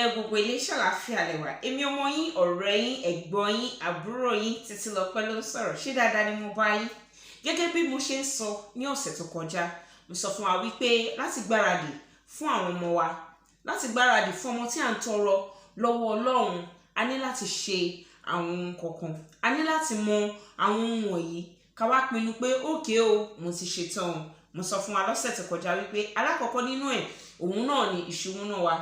Pẹ̀lẹ́ gbogbo ilé ṣàlàáfíà lẹ́wà. Èmi ọmọ yín, ọ̀rẹ́ yín, ẹ̀gbọ́n yín, àbúrò yín Titilope ló ń sọ̀rọ̀. Ṣé dáadáa ni mo bá yín? Gẹ́gẹ́ bí mo ṣe ń sọ ní ọ̀sẹ̀ tó kọjá, mo sọ fún wa wípé láti gbáradì fún àwọn ọmọ wa, láti gbáradì fún ọmọ tí à ń tọrọ lọ́wọ́ Ọlọ́run, a ní láti ṣe àwọn ohun kọ̀ọ̀kan. A ní láti mọ àwọn ohun wọ̀nyí ká wá pinnu pé ókè o, mo ti ṣetán. Mo sọ fún wa lọ́sẹ̀ tó kọjá wípé alákọ̀ọ́kọ́ nínú ẹ̀ òun náà ni ìṣúná wa.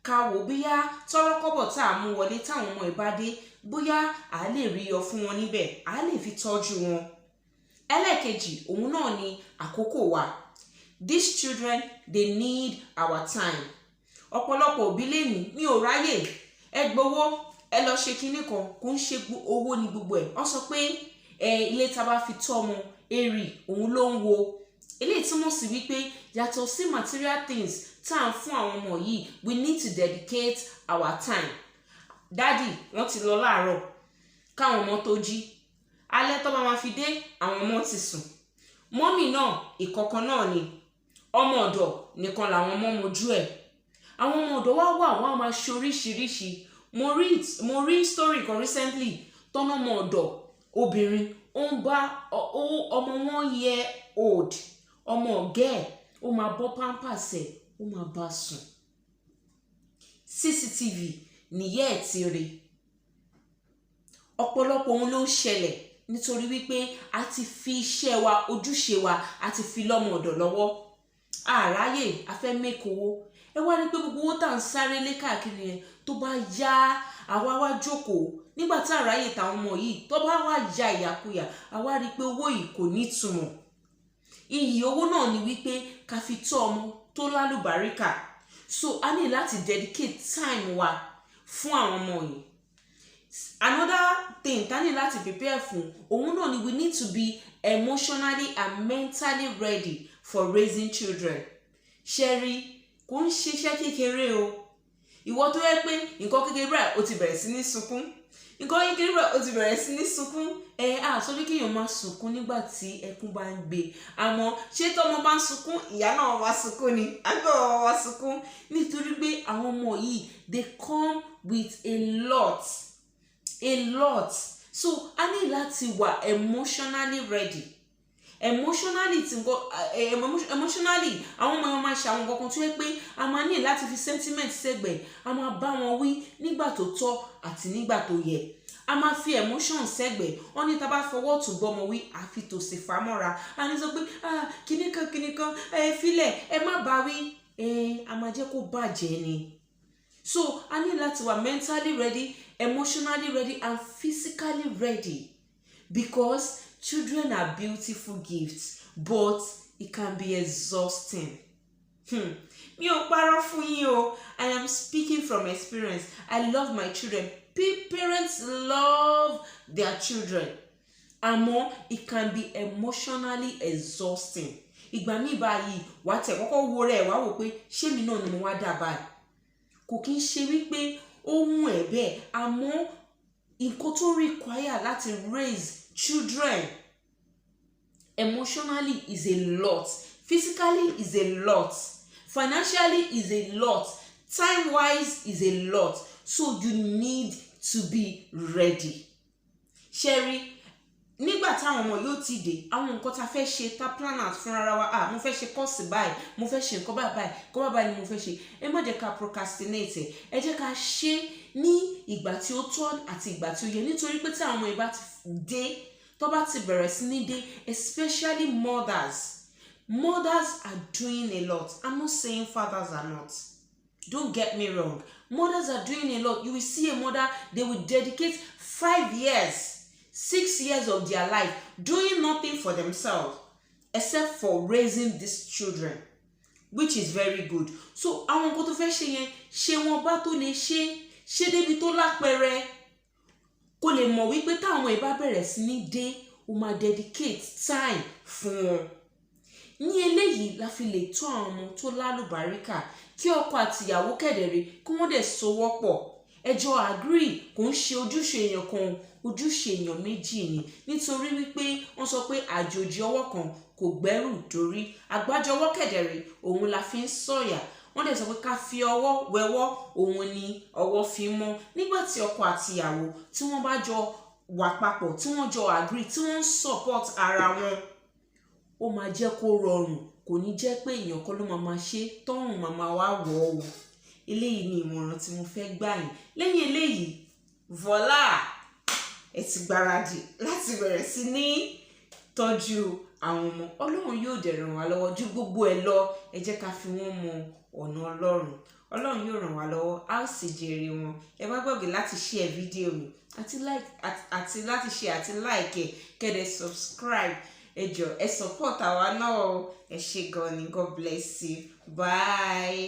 Ká wò bóyá tọ́rọ́kọ́bọ̀ tá a mú wọlé táwọn ọmọ ìbá dé, bóyá a lè rí yọ fún wọn níbẹ̀, a lè fi tọ́jú wọn. Ẹlẹ́ẹ̀kejì òun náà ni àkókò wa. These children, they need our time. Ọ̀pọ̀lọpọ̀ òbí lẹ́ni mi ò ráyè, ẹ gbowó ẹ lọ ṣe kinní kan, kò ń ṣe owó ní gbogbo ẹ̀. Wọ́n sọ pé ilé tá bá fi tọ́ ọmọ èrì òun ló ń wo. Eléyìí túmọ̀ sí wípé yàtọ̀ sí material things tá à ń fún àwọn ọmọ yìí, we need to dedicate our time. Daddy wọ́n ti lọ láàárọ̀ káwọn ọmọ tó jí, alẹ́ tó bá máa fi dé àwọn ọmọ ti sùn. Mọ́mì náà ìkọ̀kan náà ni, ọmọ ọ̀dọ̀ nìkan làwọn ọmọ mojú ẹ̀. Àwọn ọmọ ọ̀dọ̀ wá wà wọ́n á máa ṣe oríṣiríṣi. Mo rí story kan recently tọ́nà ọmọ ọ̀dọ̀ obìnrin ó ń bá ọmọ 1 year old ọmọ ọ̀gá ẹ̀ ó máa bọ́ pampers ẹ̀ ó máa bá sùn. CCTV nìyẹ́ ẹ̀ ti rí. Ọ̀pọ̀lọpọ̀ ohun ló ń ṣẹlẹ̀ nítorí wípé a ti fi iṣẹ́ wa, ojúṣe wa, a ti fi lọ́mọ ọ̀dọ̀ lọ́wọ́. Àráyè a fẹ́ make owó. Ẹ wá rí pé gbogbo owó tá à ń sáré lé káàkiri yẹn tó bá yá àwa wá jókòó nígbà tá àráyè táwọn ọmọ yìí tó bá wá ya ìyàkuyà, àwa rí pé owó yìí kò ní ìtumọ̀. Iyì owó náà ni wípé ká fi tọ́ ọmọ tó lálùbáríkà. So a ní láti dedicate time wa fún àwọn ọmọ yìí. Another thing tá ní láti prepare fún òun náà ni we need to be emotionally and mentally ready for raising children. Ṣẹ́rí kò ń ṣiṣẹ́ kékeré o. Ìwọ tó yẹ pé nǹkan kékeré báyìí ó ti bẹ̀rẹ̀ sí ní sunkún. Nǹkan kékeré báyìí ó ti bẹ̀rẹ̀ sí ní sunkún. Sọ bí kéèyàn máa sunkún nígbà tí ẹkún bá ń gbé. Àmọ́ ṣé tọ́mọ bá ń sunkún, ìyá náà wá sunkún ni? Àgbẹ̀ wá sunkún nítorí pé àwọn ọmọ yìí they come with a lot. So a ní láti wà emotionally ready. Emotionally àwọn ọmọ máa ṣe àwọn nǹkan kan tó yẹ pé a máa ní láti fi sentiment sẹ́gbẹ̀ẹ́, a máa bá wọn wí nígbà tó tọ́ àti nígbà tó yẹ. A máa fi emotion sẹ́gbẹ̀ẹ́. Wọ́n ní tá bá fọwọ́ tún bọ́mọ wí àfi tòsì fàmọ́ra. A ní sọ pé kíníkan filẹ̀ ẹ má bá wí, a máa jẹ́ kó bàjẹ́ ni. So a ní láti wà mentally ready, emotionally ready and physically ready, because children are beautiful gifts, but it can be exhausting. Mi ò parọ́ fún yín o. I am speaking from experience. I love my children. Parents love their children. Àmọ́ it can be emotionally exhausting. Ìgbà míì báyìí wà tẹ̀ kọ́kọ́ wo rẹ̀ wá wò pé ṣé mi náà ni mo wá dà báyìí. Kò kí ń ṣe wípé ó mú ẹ̀ bẹ́ẹ̀, àmọ́ nǹkan tó require láti raise children emotionally is a lot, physically is a lot, financially is a lot, time wise is a lot. So you need to be ready. Sherry, nígbà táwọn ọmọ yóò ti dé, àwọn nǹkan tá fẹ́ ṣe tá plan out fún ara wa, mo fẹ́ ṣe course báyìí, mo fẹ́ ṣe nǹkan báyìí, kó báyìí ni mo fẹ́ ṣe. Ẹ má jẹ́ ká procrastinate. Ẹ jẹ́ ká ṣe ní ìgbà tí ó tọ́ àti ìgbà tí ó yẹ, nítorí pé tí àwọn ọmọ ìbá ti dé, tó bá ti bẹ̀rẹ̀ sí ní dé, especially mothers are doing a lot. I'm not saying fathers are not. Don't get me wrong. Mothers are doing a lot. You will see a mother, they will dedicate 5 years, 6 years of their life doing nothing for themselves except for raising these children, which is very good. So àwọn nǹkan tó fẹ́ ṣe yẹn, ṣe wọn bá tó lè ṣe débi tó lápẹẹrẹ, kó lè mọ̀ wípé táwọn ọmọ ìbá bẹ̀rẹ̀ sí ní dé, ó máa dedicate time fún wọn. Ní eléyìí la fi lè tọ́ àwọn ọmọ tó lálùbáríkà, kí ọkọ àti ìyàwó kẹ̀dẹ̀rẹ̀ kí wọ́n dẹ̀ sowọ́pọ̀. Ẹjọ́ agree kò ń ṣe ojúṣe èèyàn kan, ojúṣe èèyàn méjì ni, nítorí wípé wọ́n sọ pé àjòjì ọwọ́ kan kò gbẹ́rù dórí. Àgbájọ ọwọ́ kẹ̀dẹ̀rẹ̀ òun la fi ń sọ̀yà. wọ́n dẹ̀ sọ pé ká fi ọwọ́ wẹwọ́ òun ni ọwọ́ fi mọ́. Nígbà tí ọkọ àti ìyàwó tí wọ́n bá jọ wà papọ̀, tí wọ́n jọ agree, tí wọ́n ń support ara wọn, ó máa jẹ́ kó rọrùn. Kò ní jẹ́ pé èèyàn kan ló máa ṣe tọ́rùn máa wá wọ̀ ọ́. Eléyìí ni ìmọ̀ràn tí mo fẹ́ gbà yín. Lẹ́yìn eléyìí, voilà, ẹ ti gbáradì láti bẹ̀rẹ̀ sí ní tọ́jú àwọn ọmọ. Ọlọ́run yóò dẹ̀ ràn wá lọ́wọ́ ju gbogbo ẹ̀ lọ. Ẹ jẹ́ ká fi wọ́n mọ ọ̀nà Ọlọ́run. Ọlọ́run yóò ràn wá lọ́wọ́, a ó sì jèrè wọn. Ẹ má gbàgbé láti share fídíò mi àti láti share àti like ẹ̀, kẹ́dẹ̀ subscribe. Ẹ jọ̀ọ́ ẹ support àwa náà o. Ẹ ṣé gan ni. God bless you. Bye.